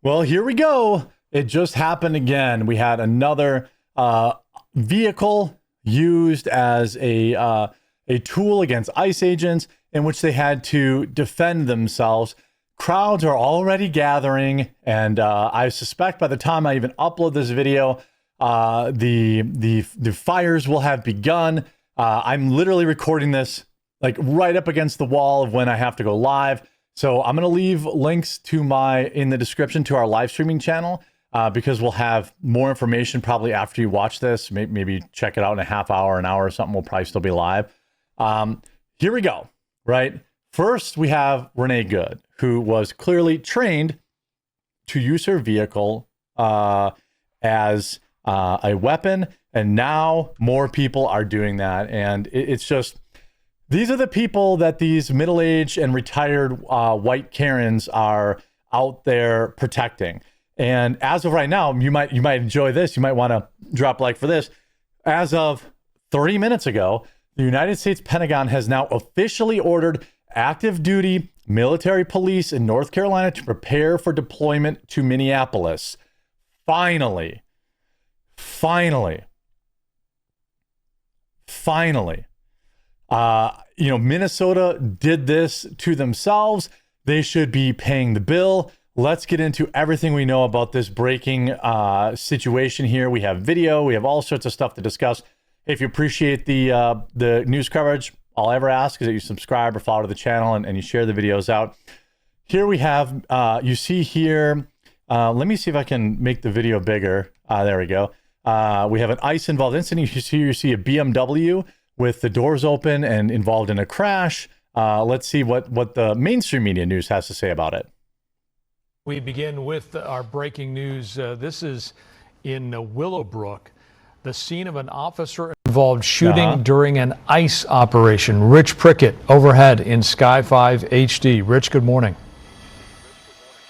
Well, here we go. It just happened again. We had another vehicle used as a tool against ICE agents in which they had to defend themselves. Crowds are already gathering, and I suspect by the time I even upload this video, the fires will have begun. I'm literally recording this like right up against the wall of when I have to go live. So I'm going to leave links to in the description to our live streaming channel because we'll have more information probably after you watch this. Maybe check it out in a half hour, an hour or something. We'll probably still be live. Here we go, right? First, we have Renee Good, who was clearly trained to use her vehicle as a weapon. And now more people are doing that. And it's just... these are the people that these middle-aged and retired white Karens are out there protecting. And as of right now, you might enjoy this. You might want to drop a like for this. As of 30 minutes ago, the United States Pentagon has now officially ordered active duty military police in North Carolina to prepare for deployment to Minneapolis. Finally. Minnesota did this to themselves. They should be paying the bill. Let's get into everything we know about this breaking situation here. We have video. We have all sorts of stuff to discuss. If you appreciate the news coverage, all I ever ask is that you subscribe or follow to the channel and you share the videos out. Here we have, you see here, let me see if I can make the video bigger. There we go. We have an ICE-involved incident. You see a BMW with the doors open and involved in a crash. Let's see what the mainstream media news has to say about it. We begin with our breaking news. This is in Willowbrook, the scene of an officer-involved shooting during an ICE operation. Rich Prickett overhead in Sky 5 HD. Rich, good morning.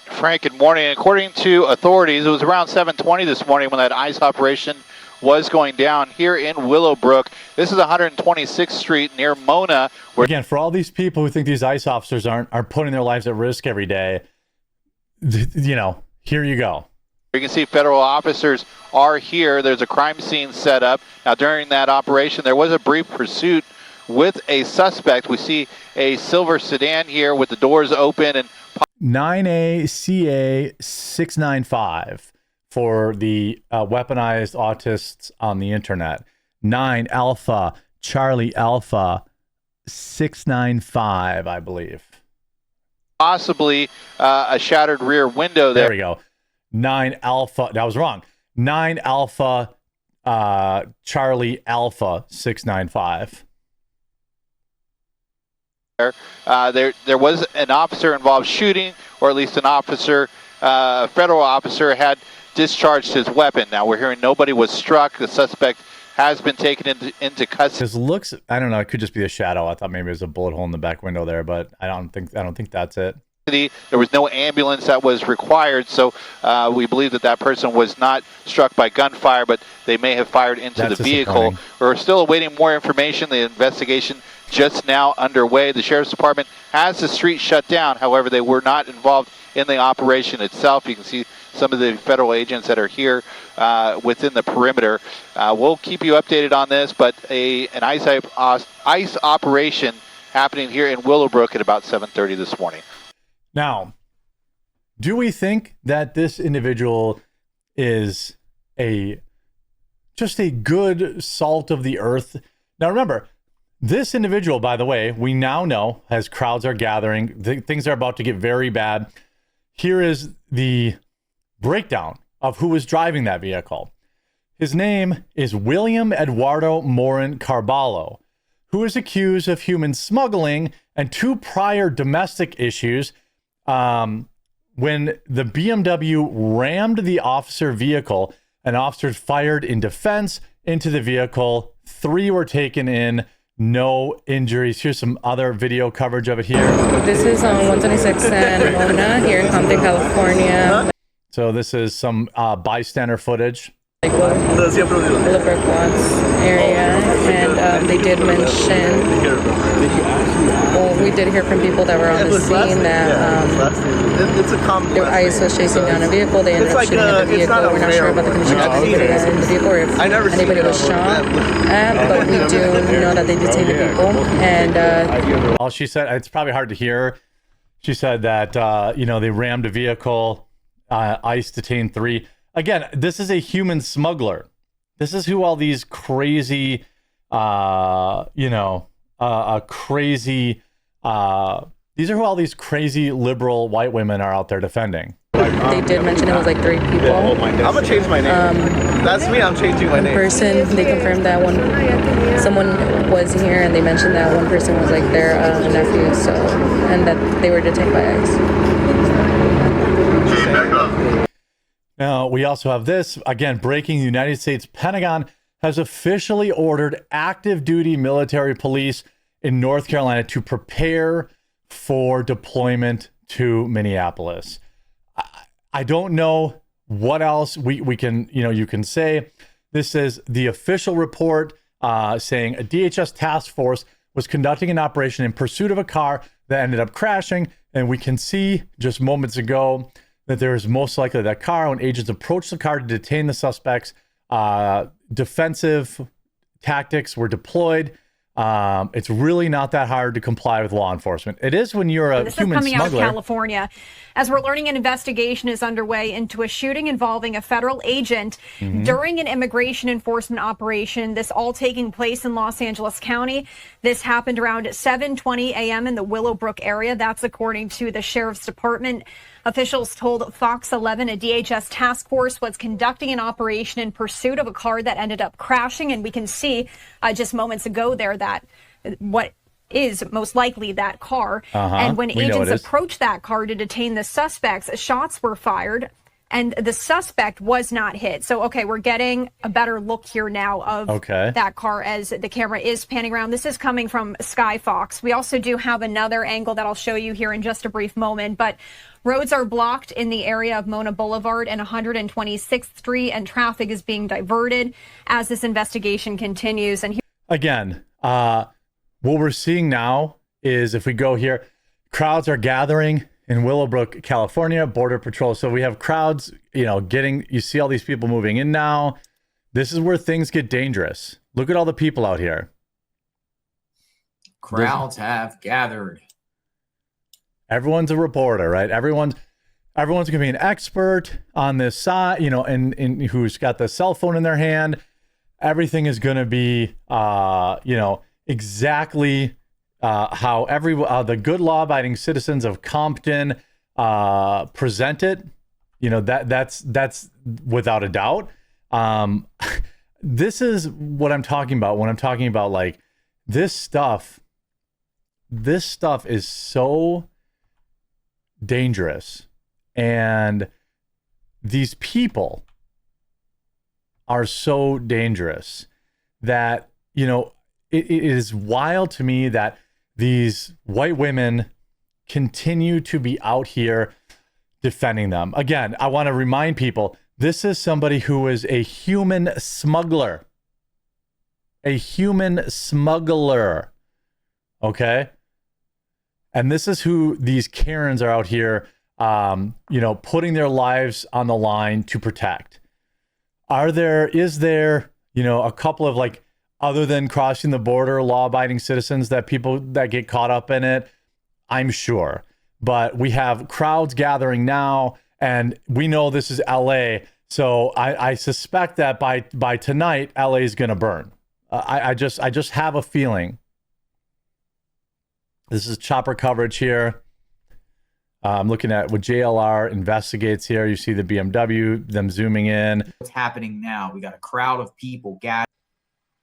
Frank, good morning. According to authorities, it was around 7:20 this morning when that ICE operation was going down here in Willowbrook. This is 126th Street near Mona. Again, for all these people who think these ICE officers are putting their lives at risk every day, here you go. You can see federal officers are here. There's a crime scene set up. Now, during that operation, there was a brief pursuit with a suspect. We see a silver sedan here with the doors open. And 9ACA 695 for the weaponized autists on the internet. 9 Alpha Charlie Alpha 695, I believe. Possibly a shattered rear window there. There we go. 9 Alpha. That was wrong. 9 Alpha Charlie Alpha 695. There was an officer involved shooting, or at least an officer, a federal officer had discharged his weapon. Now we're hearing nobody was struck. The suspect has been taken into custody. His looks, I don't know, it could just be a shadow. I thought maybe it was a bullet hole in the back window there, but I don't think that's it. There was no ambulance that was required, so we believe that person was not struck by gunfire, but they may have fired into the vehicle. We're still awaiting more information. The investigation just now underway. The Sheriff's Department has the street shut down. However, they were not involved in the operation itself. You can see some of the federal agents that are here within the perimeter. We'll keep you updated on this, but an ICE operation happening here in Willowbrook at about 7:30 this morning. Now, do we think that this individual is just a good salt of the earth? Now, remember, this individual, by the way, we now know as crowds are gathering, things are about to get very bad. Here is the breakdown of who was driving that vehicle. His name is William Eduardo Morin Carballo, who is accused of human smuggling and 2 prior domestic issues. When the BMW rammed the officer vehicle, and officers fired in defense into the vehicle. 3 were taken in, no injuries. Here's some other video coverage of it here. This is on 126 and Mona here in Compton, California. So this is some bystander footage. Like Willowbrook Watts area, and they did mention Well, we did hear from people that were on the scene that it's a common their ICE was chasing down a vehicle. They ended up shooting at the vehicle. We're not sure about the condition of anybody that was in the vehicle or if anybody was shot at, but we do know that they detained the people. And all she said, it's probably hard to hear. She said that, you know, they rammed a vehicle, ICE detained 3. Again, this is a human smuggler. This is who all these crazy, you know, these are who all these crazy liberal white women are out there defending. they did mention it was like 3 people. I'm gonna change my name. That's me. I'm changing my name. Person, they confirmed that someone was here, and they mentioned that one person was like their nephew, so, and that they were detained by ICE. Now, we also have this, again, breaking: the United States Pentagon has officially ordered active duty military police in North Carolina to prepare for deployment to Minneapolis. I don't know what else we can, you can say. This is the official report saying a DHS task force was conducting an operation in pursuit of a car that ended up crashing. And we can see just moments ago that there is most likely that car. When agents approached the car to detain the suspects, defensive tactics were deployed. It's really not that hard to comply with law enforcement. It is when you're a human smuggler. This is coming out of California. As we're learning, an investigation is underway into a shooting involving a federal agent during an immigration enforcement operation. This all taking place in Los Angeles County. This happened around 7:20 a.m. in the Willowbrook area. That's according to the Sheriff's Department. Officials told Fox 11 a DHS task force was conducting an operation in pursuit of a car that ended up crashing. And we can see just moments ago there that what is most likely that car. And when agents approached that car to detain the suspects, shots were fired and the suspect was not hit. So, okay, we're getting a better look here now of that car as the camera is panning around. This is coming from Sky Fox. We also do have another angle that I'll show you here in just a brief moment, but roads are blocked in the area of Mona Boulevard and 126th Street, and traffic is being diverted as this investigation continues. And again, what we're seeing now is, if we go here, crowds are gathering in Willowbrook, California, Border Patrol. So we have crowds, you see all these people moving in now. This is where things get dangerous. Look at all the people out here. Crowds have gathered. Everyone's a reporter, right? Everyone's going to be an expert on this side, and who's got the cell phone in their hand. Everything is going to be, exactly how the good law-abiding citizens of Compton present it. That's without a doubt. This is what I'm talking about when I'm talking about like this stuff. This stuff is so dangerous, and these people are so dangerous that it is wild to me that these white women continue to be out here defending them. Again, I want to remind people, this is somebody who is a human smuggler. A human smuggler. Okay? And this is who these Karens are out here, putting their lives on the line to protect. Is there, a couple of other than crossing the border, law-abiding citizens that get caught up in it? I'm sure. But we have crowds gathering now, and we know this is LA. So I suspect that by tonight, LA is going to burn. I just have a feeling. This is chopper coverage here. I'm looking at what JLR investigates here. You see the BMW, them zooming in. What's happening now? We got a crowd of people gathered.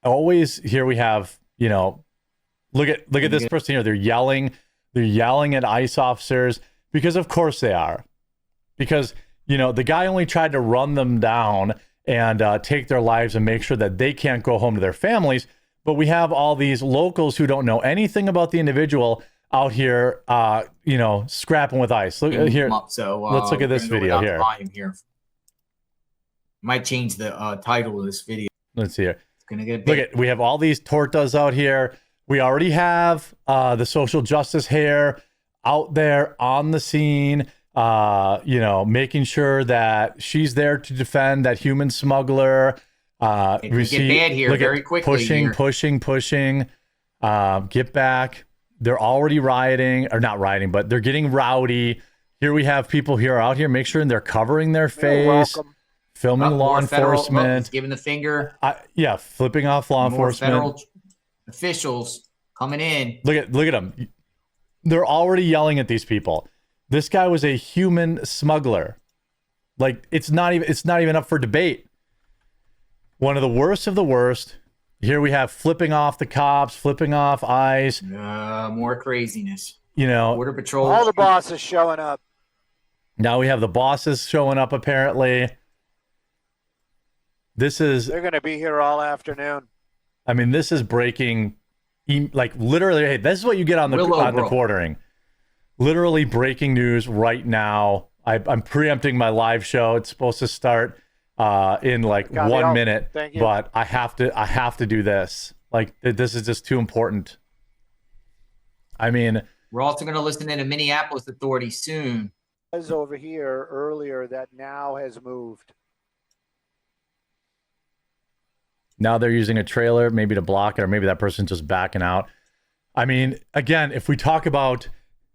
Always here we have, look at this person here. They're yelling at ICE officers because of course they are. Because, the guy only tried to run them down and take their lives and make sure that they can't go home to their families. But we have all these locals who don't know anything about the individual out here, scrapping with ICE. Look here. So let's look at this video here. Might change the title of this video. Let's see here. It's gonna get look at. We have all these tortas out here. We already have the social justice hair out there on the scene, you know, making sure that she's there to defend that human smuggler. Get bad here very quickly. Pushing. Get back. They're already rioting, or not rioting, but they're getting rowdy. Here we have people here out here. Make sure they're covering their face, filming law enforcement, giving the finger. Yeah, flipping off law enforcement. Federal officials coming in. Look at them. They're already yelling at these people. This guy was a human smuggler. Like, it's not even up for debate. One of the worst. Here we have flipping off the cops, flipping off ICE. More craziness. You know, Border Patrol. All the bosses showing up. Now we have the bosses showing up, apparently. They're going to be here all afternoon. I mean, this is breaking, like, literally, hey, this is what you get on the quartering. Literally breaking news right now. I'm preempting my live show. It's supposed to start in like 1 minute, but I have to do this. Like, this is just too important. I mean, we're also going to listen to the Minneapolis authorities soon. Was over here earlier that now has moved. Now they're using a trailer maybe to block it, or maybe that person's just backing out. I mean, again, if we talk about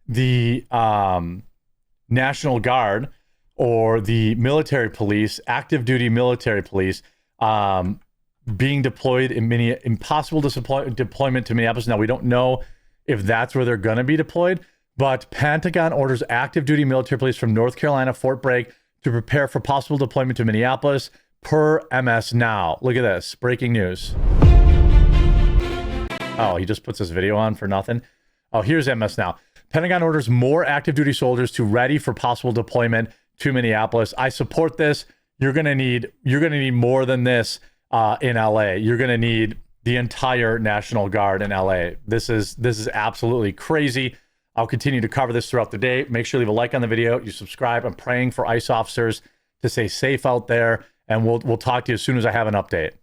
the National Guard or the military police, active duty military police, being deployed in impossible deployment to Minneapolis. Now, we don't know if that's where they're going to be deployed, but Pentagon orders active duty military police from North Carolina, Fort Bragg, to prepare for possible deployment to Minneapolis per MS Now. Look at this. Breaking news. Oh, he just puts this video on for nothing. Oh, here's MS Now. Pentagon orders more active duty soldiers to ready for possible deployment to Minneapolis. I support this. You're gonna need more than this in LA. You're gonna need the entire National Guard in LA. This is absolutely crazy. I'll continue to cover this throughout the day. Make sure you leave a like on the video. You subscribe. I'm praying for ICE officers to stay safe out there, and we'll talk to you as soon as I have an update.